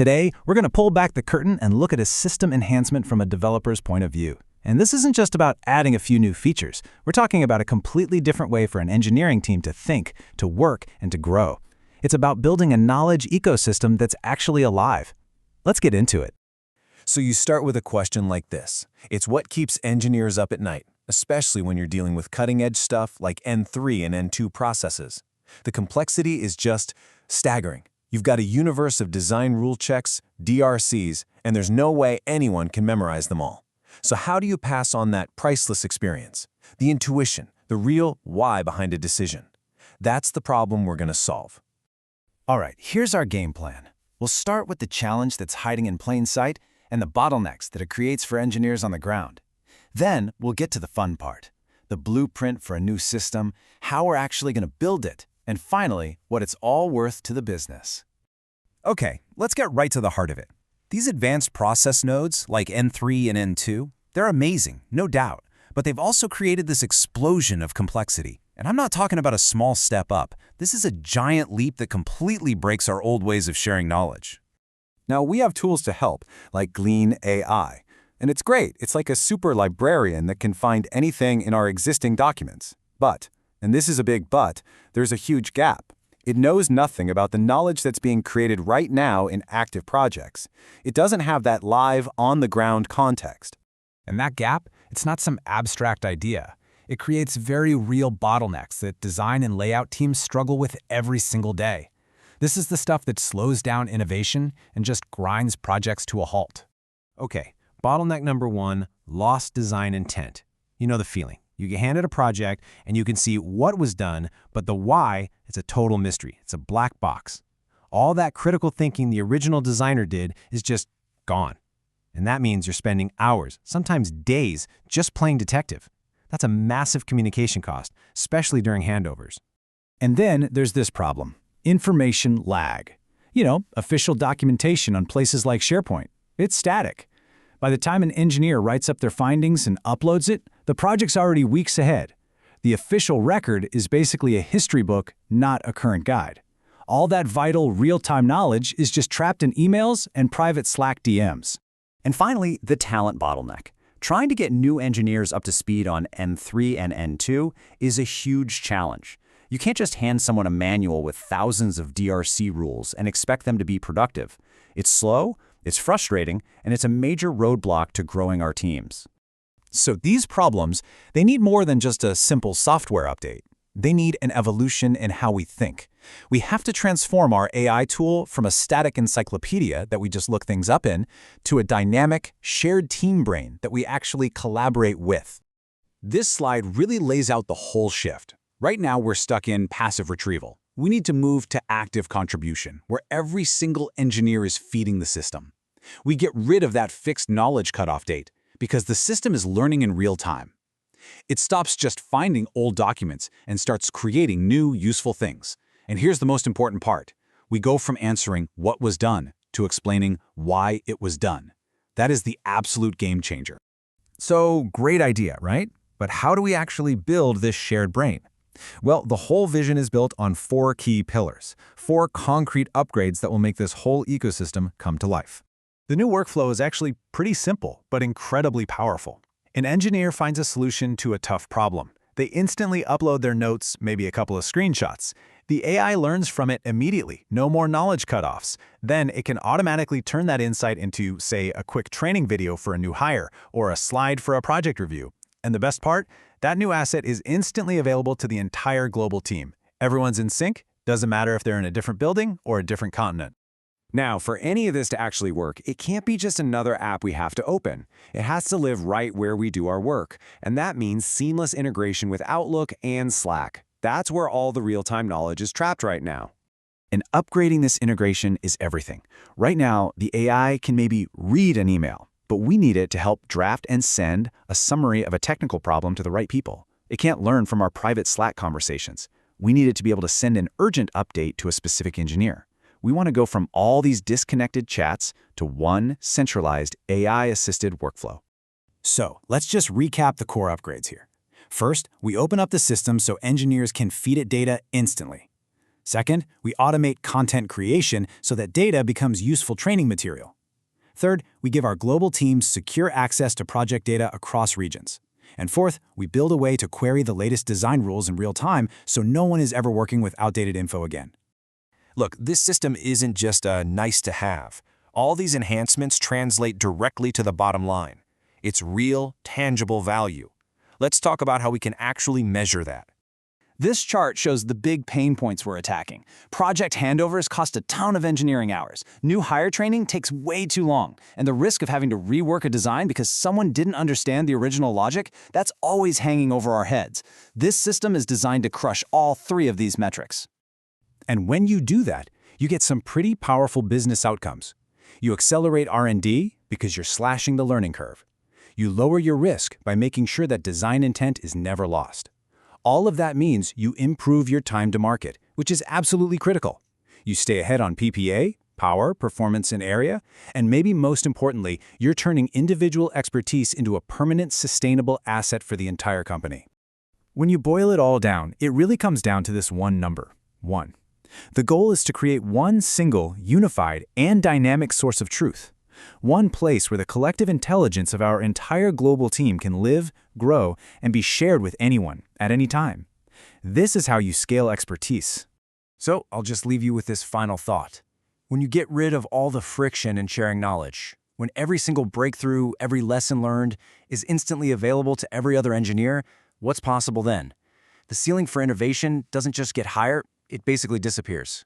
Today, we're going to pull back the curtain and look at a system enhancement from a developer's point of view. And this isn't just about adding a few new features. We're talking about a completely different way for an engineering team to think, to work, and to grow. It's about building a knowledge ecosystem that's actually alive. Let's get into it. So you start with a question like this. It's what keeps engineers up at night, especially when you're dealing with cutting-edge stuff like N3 and N2 processes. The complexity is just staggering. You've got a universe of design rule checks, DRCs, and there's no way anyone can memorize them all. So how do you pass on that priceless experience? The intuition, the real why behind a decision. That's the problem we're going to solve. All right, here's our game plan. We'll start with the challenge that's hiding in plain sight and the bottlenecks that it creates for engineers on the ground. Then we'll get to the fun part, the blueprint for a new system, how we're actually going to build it, and finally, what it's all worth to the business. Okay, let's get right to the heart of it. These advanced process nodes, like N3 and N2, they're amazing, no doubt, but they've also created this explosion of complexity. And I'm not talking about a small step up. This is a giant leap that completely breaks our old ways of sharing knowledge. Now, we have tools to help, like Glean AI. And it's great. It's like a super librarian that can find anything in our existing documents. But, and this is a big but, there's a huge gap. It knows nothing about the knowledge that's being created right now in active projects. It doesn't have that live, on-the-ground context. And that gap, it's not some abstract idea. It creates very real bottlenecks that design and layout teams struggle with every single day. This is the stuff that slows down innovation and just grinds projects to a halt. Okay, bottleneck number one, lost design intent. You know the feeling. You get handed a project and you can see what was done, but the why, it's a total mystery. It's a black box. All that critical thinking the original designer did is just gone. And that means you're spending hours, sometimes days, just playing detective. That's a massive communication cost, especially during handovers. And then there's this problem, information lag. Official documentation on places like SharePoint. It's static. By the time an engineer writes up their findings and uploads it, the project's already weeks ahead. The official record is basically a history book, not a current guide. All that vital, real-time knowledge is just trapped in emails and private Slack DMs. And finally, the talent bottleneck. Trying to get new engineers up to speed on N3 and N2 is a huge challenge. You can't just hand someone a manual with thousands of DRC rules and expect them to be productive. It's slow, it's frustrating, and it's a major roadblock to growing our teams. So these problems, they need more than just a simple software update. They need an evolution in how we think. We have to transform our AI tool from a static encyclopedia that we just look things up in to a dynamic, shared team brain that we actually collaborate with. This slide really lays out the whole shift. Right now, we're stuck in passive retrieval. We need to move to active contribution, where every single engineer is feeding the system. We get rid of that fixed knowledge cutoff date because the system is learning in real time. It stops just finding old documents and starts creating new, useful things. And here's the most important part. We go from answering what was done to explaining why it was done. That is the absolute game changer. So, great idea, right? But how do we actually build this shared brain? Well, the whole vision is built on 4 key pillars, 4 concrete upgrades that will make this whole ecosystem come to life. The new workflow is actually pretty simple, but incredibly powerful. An engineer finds a solution to a tough problem. They instantly upload their notes, maybe a couple of screenshots. The AI learns from it immediately, no more knowledge cutoffs. Then it can automatically turn that insight into, say, a quick training video for a new hire or a slide for a project review. And the best part? That new asset is instantly available to the entire global team. Everyone's in sync, doesn't matter if they're in a different building or a different continent. Now, for any of this to actually work, it can't be just another app we have to open. It has to live right where we do our work, and that means seamless integration with Outlook and Slack. That's where all the real-time knowledge is trapped right now. And upgrading this integration is everything. Right now, the AI can maybe read an email, but we need it to help draft and send a summary of a technical problem to the right people. It can't learn from our private Slack conversations. We need it to be able to send an urgent update to a specific engineer. We want to go from all these disconnected chats to one centralized AI-assisted workflow. So let's just recap the core upgrades here. First, we open up the system so engineers can feed it data instantly. Second, we automate content creation so that data becomes useful training material. Third, we give our global teams secure access to project data across regions. And fourth, we build a way to query the latest design rules in real time so no one is ever working with outdated info again. Look, this system isn't just a nice to have. All these enhancements translate directly to the bottom line. It's real, tangible value. Let's talk about how we can actually measure that. This chart shows the big pain points we're attacking. Project handovers cost a ton of engineering hours. New hire training takes way too long. And the risk of having to rework a design because someone didn't understand the original logic, that's always hanging over our heads. This system is designed to crush all three of these metrics. And when you do that, you get some pretty powerful business outcomes. You accelerate R&D because you're slashing the learning curve. You lower your risk by making sure that design intent is never lost. All of that means you improve your time to market, which is absolutely critical. You stay ahead on PPA, power, performance, and area, and maybe most importantly, you're turning individual expertise into a permanent, sustainable asset for the entire company. When you boil it all down, it really comes down to this one number, 1. The goal is to create one single, unified, and dynamic source of truth. One place where the collective intelligence of our entire global team can live, grow, and be shared with anyone, at any time. This is how you scale expertise. So I'll just leave you with this final thought. When you get rid of all the friction in sharing knowledge, when every single breakthrough, every lesson learned is instantly available to every other engineer, what's possible then? The ceiling for innovation doesn't just get higher, it basically disappears.